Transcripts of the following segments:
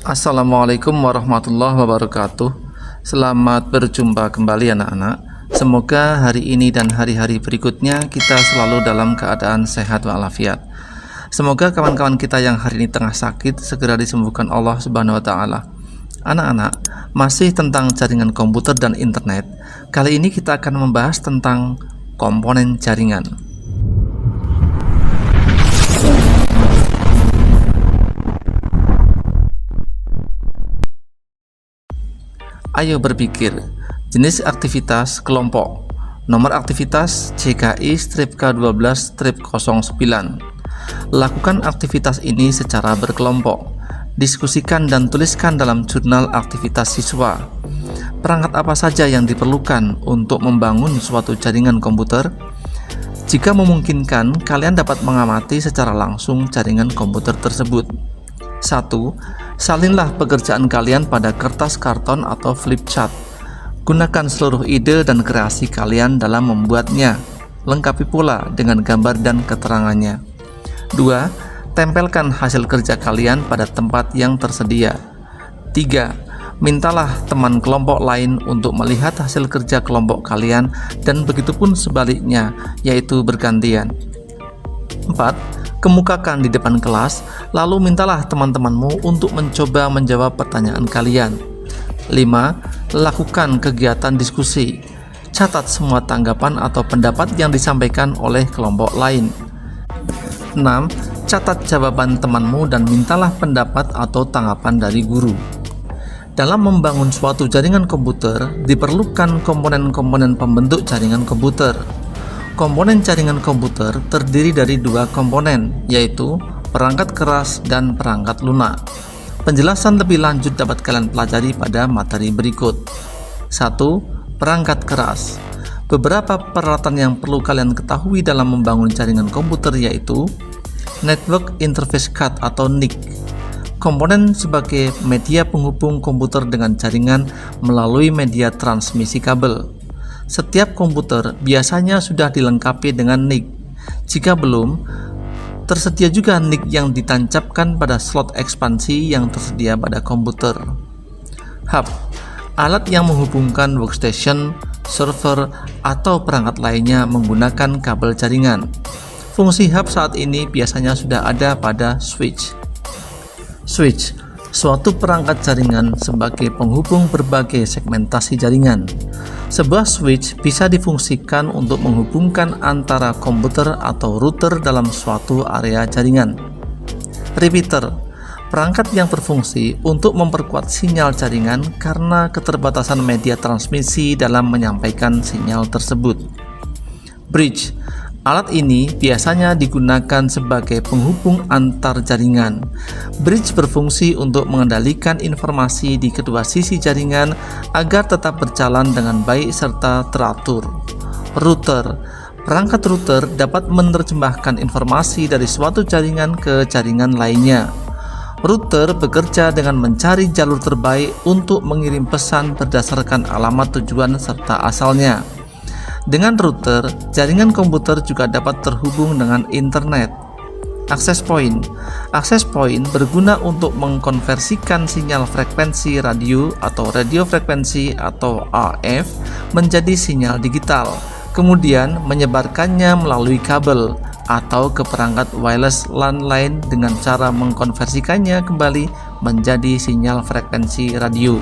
Assalamualaikum warahmatullahi wabarakatuh. Selamat berjumpa kembali anak-anak. Semoga hari ini dan hari-hari berikutnya kita selalu dalam keadaan sehat walafiat. Semoga kawan-kawan kita yang hari ini tengah sakit segera disembuhkan Allah Subhanahu wa taala. Anak-anak, masih tentang jaringan komputer dan internet. Kali ini kita akan membahas tentang komponen jaringan. Ayo berpikir, jenis aktivitas kelompok. Nomor aktivitas CKI-K12-09. Lakukan aktivitas ini secara berkelompok. Diskusikan dan tuliskan dalam jurnal aktivitas siswa. Perangkat apa saja yang diperlukan untuk membangun suatu jaringan komputer? Jika memungkinkan, kalian dapat mengamati secara langsung jaringan komputer tersebut. 1. Salinlah pekerjaan kalian pada kertas karton atau flip chart. Gunakan seluruh ide dan kreasi kalian dalam membuatnya. Lengkapi pula dengan gambar dan keterangannya. 2. Tempelkan hasil kerja kalian pada tempat yang tersedia. 3. Mintalah teman kelompok lain untuk melihat hasil kerja kelompok kalian dan begitupun sebaliknya, yaitu bergantian. 4. Kemukakan di depan kelas, lalu mintalah teman-temanmu untuk mencoba menjawab pertanyaan kalian. 5. Lakukan kegiatan diskusi. Catat semua tanggapan atau pendapat yang disampaikan oleh kelompok lain. 6. Catat jawaban temanmu dan mintalah pendapat atau tanggapan dari guru. Dalam membangun suatu jaringan komputer, diperlukan komponen-komponen pembentuk jaringan komputer. Komponen jaringan komputer terdiri dari dua komponen, yaitu perangkat keras dan perangkat lunak. Penjelasan lebih lanjut dapat kalian pelajari pada materi berikut. 1. Perangkat keras. Beberapa peralatan yang perlu kalian ketahui dalam membangun jaringan komputer yaitu Network Interface Card atau NIC. Komponen sebagai media penghubung komputer dengan jaringan melalui media transmisi kabel. Setiap komputer biasanya sudah dilengkapi dengan NIC. Jika belum, tersedia juga NIC yang ditancapkan pada slot ekspansi yang tersedia pada komputer. Hub, alat yang menghubungkan workstation, server, atau perangkat lainnya menggunakan kabel jaringan. Fungsi hub saat ini biasanya sudah ada pada switch. Switch, suatu perangkat jaringan sebagai penghubung berbagai segmentasi jaringan. Sebuah switch bisa difungsikan untuk menghubungkan antara komputer atau router dalam suatu area jaringan. Repeater, perangkat yang berfungsi untuk memperkuat sinyal jaringan karena keterbatasan media transmisi dalam menyampaikan sinyal tersebut. Bridge, alat ini biasanya digunakan sebagai penghubung antar jaringan. Bridge berfungsi untuk mengendalikan informasi di kedua sisi jaringan agar tetap berjalan dengan baik serta teratur. Router, perangkat router dapat menerjemahkan informasi dari suatu jaringan ke jaringan lainnya. Router bekerja dengan mencari jalur terbaik untuk mengirim pesan berdasarkan alamat tujuan serta asalnya. Dengan router, jaringan komputer juga dapat terhubung dengan internet. Access point. Access point berguna untuk mengkonversikan sinyal frekuensi radio atau radio frekuensi atau RF menjadi sinyal digital, kemudian menyebarkannya melalui kabel atau ke perangkat wireless LAN lain dengan cara mengkonversikannya kembali menjadi sinyal frekuensi radio.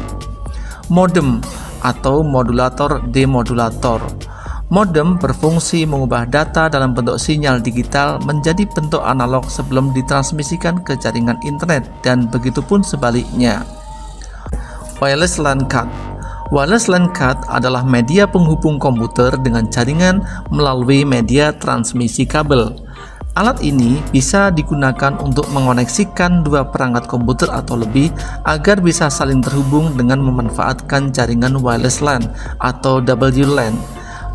Modem atau modulator demodulator. Modem berfungsi mengubah data dalam bentuk sinyal digital menjadi bentuk analog sebelum ditransmisikan ke jaringan internet dan begitupun sebaliknya. Wireless LAN card. Wireless LAN card adalah media penghubung komputer dengan jaringan melalui media transmisi kabel. Alat ini bisa digunakan untuk mengoneksikan dua perangkat komputer atau lebih agar bisa saling terhubung dengan memanfaatkan jaringan wireless LAN atau WLAN.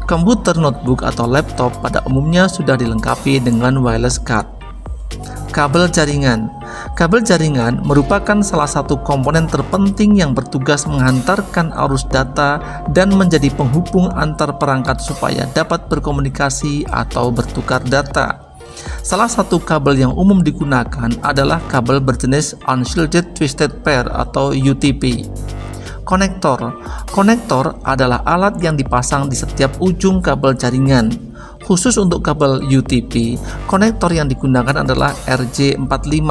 Komputer notebook atau laptop pada umumnya sudah dilengkapi dengan wireless card. Kabel jaringan. Kabel jaringan merupakan salah satu komponen terpenting yang bertugas menghantarkan arus data dan menjadi penghubung antar perangkat supaya dapat berkomunikasi atau bertukar data. Salah satu kabel yang umum digunakan adalah kabel berjenis Unshielded Twisted Pair atau UTP. Konektor adalah alat yang dipasang di setiap ujung kabel jaringan. Khusus untuk kabel UTP, konektor yang digunakan adalah RJ45.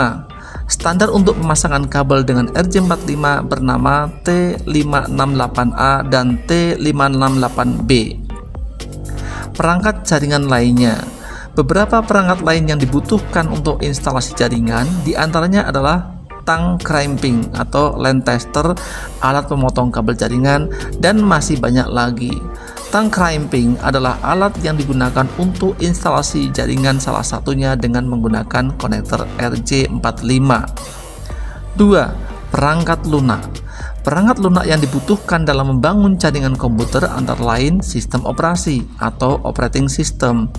Standar untuk pemasangan kabel dengan RJ45 bernama T568A dan T568B. Perangkat jaringan lainnya. Beberapa perangkat lain yang dibutuhkan untuk instalasi jaringan diantaranya adalah tang crimping atau line tester, alat pemotong kabel jaringan, dan masih banyak lagi. Tang crimping adalah alat yang digunakan untuk instalasi jaringan, salah satunya dengan menggunakan konektor RJ45. 2. Perangkat lunak. Perangkat lunak yang dibutuhkan dalam membangun jaringan komputer antara lain sistem operasi atau operating system,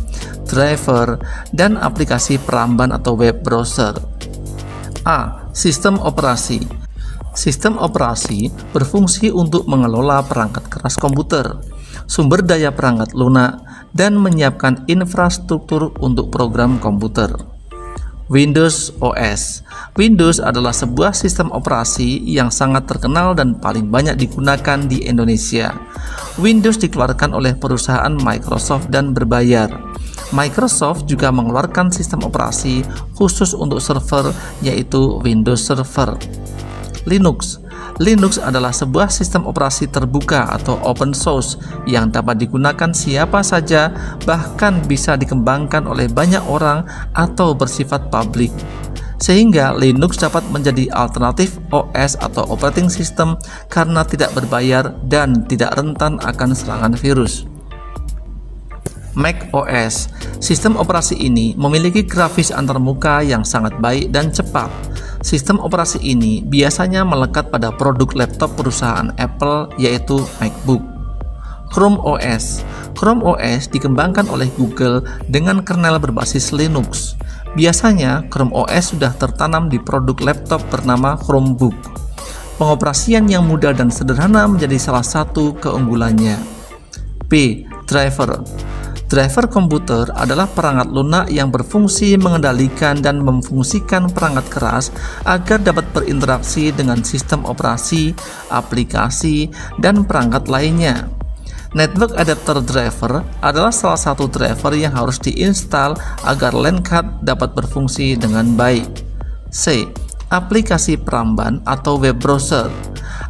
driver, dan aplikasi peramban atau web browser. A. Sistem operasi. Sistem operasi berfungsi untuk mengelola perangkat keras komputer, sumber daya perangkat lunak, dan menyiapkan infrastruktur untuk program komputer. Windows OS. Windows adalah sebuah sistem operasi yang sangat terkenal dan paling banyak digunakan di Indonesia. Windows dikeluarkan oleh perusahaan Microsoft dan berbayar. Microsoft juga mengeluarkan sistem operasi khusus untuk server, yaitu Windows Server. Linux. Linux adalah sebuah sistem operasi terbuka atau open source yang dapat digunakan siapa saja, bahkan bisa dikembangkan oleh banyak orang atau bersifat publik. Sehingga Linux dapat menjadi alternatif OS atau operating system karena tidak berbayar dan tidak rentan akan serangan virus. Mac OS. Sistem operasi ini memiliki grafis antarmuka yang sangat baik dan cepat. Sistem operasi ini biasanya melekat pada produk laptop perusahaan Apple, yaitu MacBook. Chrome OS. Chrome OS dikembangkan oleh Google dengan kernel berbasis Linux. Biasanya Chrome OS sudah tertanam di produk laptop bernama Chromebook. Pengoperasian yang mudah dan sederhana menjadi salah satu keunggulannya. B. Driver. Driver komputer adalah perangkat lunak yang berfungsi mengendalikan dan memfungsikan perangkat keras agar dapat berinteraksi dengan sistem operasi, aplikasi, dan perangkat lainnya. Network Adapter Driver adalah salah satu driver yang harus diinstal agar LAN card dapat berfungsi dengan baik. C. Aplikasi peramban atau web browser.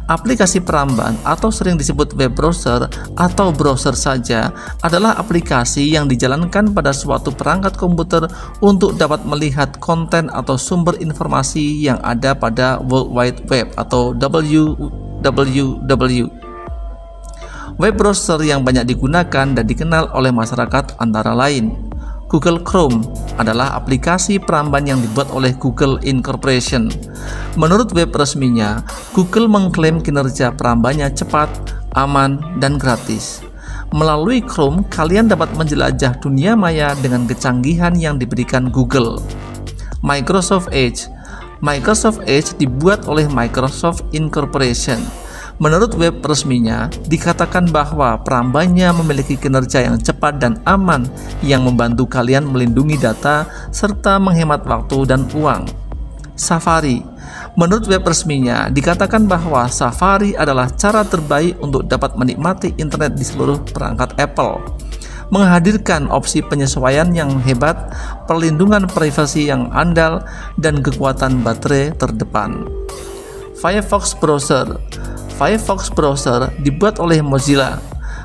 Aplikasi peramban atau sering disebut web browser atau browser saja adalah aplikasi yang dijalankan pada suatu perangkat komputer untuk dapat melihat konten atau sumber informasi yang ada pada World Wide Web atau WWW. Web browser yang banyak digunakan dan dikenal oleh masyarakat antara lain Google Chrome adalah aplikasi peramban yang dibuat oleh Google Incorporation. Menurut web resminya, Google mengklaim kinerja perambannya cepat, aman, dan gratis. Melalui Chrome, kalian dapat menjelajah dunia maya dengan kecanggihan yang diberikan Google. Microsoft Edge. Microsoft Edge dibuat oleh Microsoft Incorporation. Menurut web resminya, dikatakan bahwa perambannya memiliki kinerja yang cepat dan aman yang membantu kalian melindungi data serta menghemat waktu dan uang. Safari. Menurut web resminya, dikatakan bahwa Safari adalah cara terbaik untuk dapat menikmati internet di seluruh perangkat Apple. Menghadirkan opsi penyesuaian yang hebat, perlindungan privasi yang andal, dan kekuatan baterai terdepan. Firefox Browser. Firefox Browser dibuat oleh Mozilla.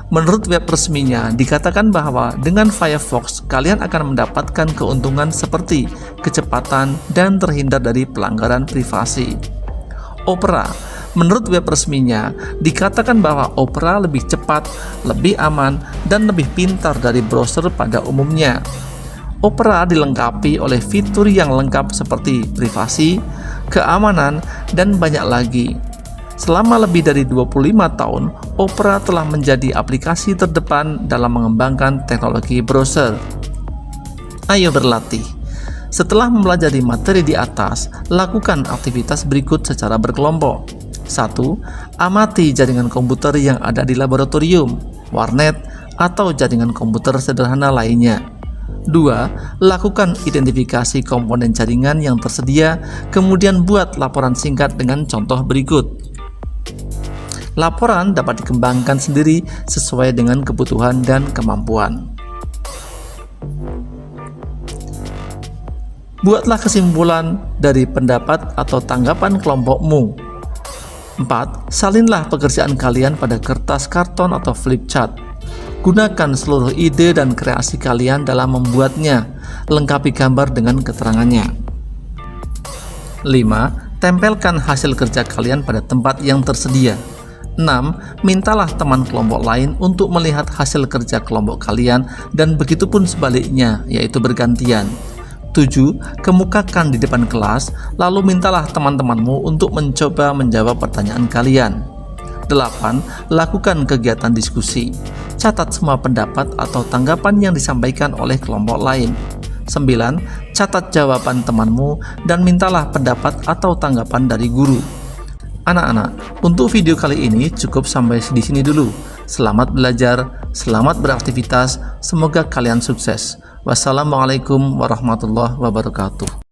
Menurut web resminya, dikatakan bahwa dengan Firefox, kalian akan mendapatkan keuntungan seperti kecepatan dan terhindar dari pelanggaran privasi. Opera. Menurut web resminya, dikatakan bahwa Opera lebih cepat, lebih aman, dan lebih pintar dari browser pada umumnya. Opera dilengkapi oleh fitur yang lengkap seperti privasi, keamanan, dan banyak lagi. Selama lebih dari 25 tahun, Opera telah menjadi aplikasi terdepan dalam mengembangkan teknologi browser. Ayo berlatih. Setelah mempelajari materi di atas, lakukan aktivitas berikut secara berkelompok. 1. Amati jaringan komputer yang ada di laboratorium, warnet, atau jaringan komputer sederhana lainnya. 2. Lakukan identifikasi komponen jaringan yang tersedia, kemudian buat laporan singkat dengan contoh berikut. Laporan dapat dikembangkan sendiri sesuai dengan kebutuhan dan kemampuan. Buatlah kesimpulan dari pendapat atau tanggapan kelompokmu. 4. Salinlah pekerjaan kalian pada kertas karton atau flip chart. Gunakan seluruh ide dan kreasi kalian dalam membuatnya, lengkapi gambar dengan keterangannya. 5. Tempelkan hasil kerja kalian pada tempat yang tersedia. 6. Mintalah teman kelompok lain untuk melihat hasil kerja kelompok kalian dan begitupun sebaliknya, yaitu bergantian. 7. Kemukakan di depan kelas, lalu mintalah teman-temanmu untuk mencoba menjawab pertanyaan kalian. 8. Lakukan kegiatan diskusi. Catat semua pendapat atau tanggapan yang disampaikan oleh kelompok lain. 9. Catat jawaban temanmu dan mintalah pendapat atau tanggapan dari guru. Anak-anak, untuk video kali ini cukup sampai di sini dulu. Selamat belajar, selamat beraktivitas, semoga kalian sukses. Wassalamualaikum warahmatullahi wabarakatuh.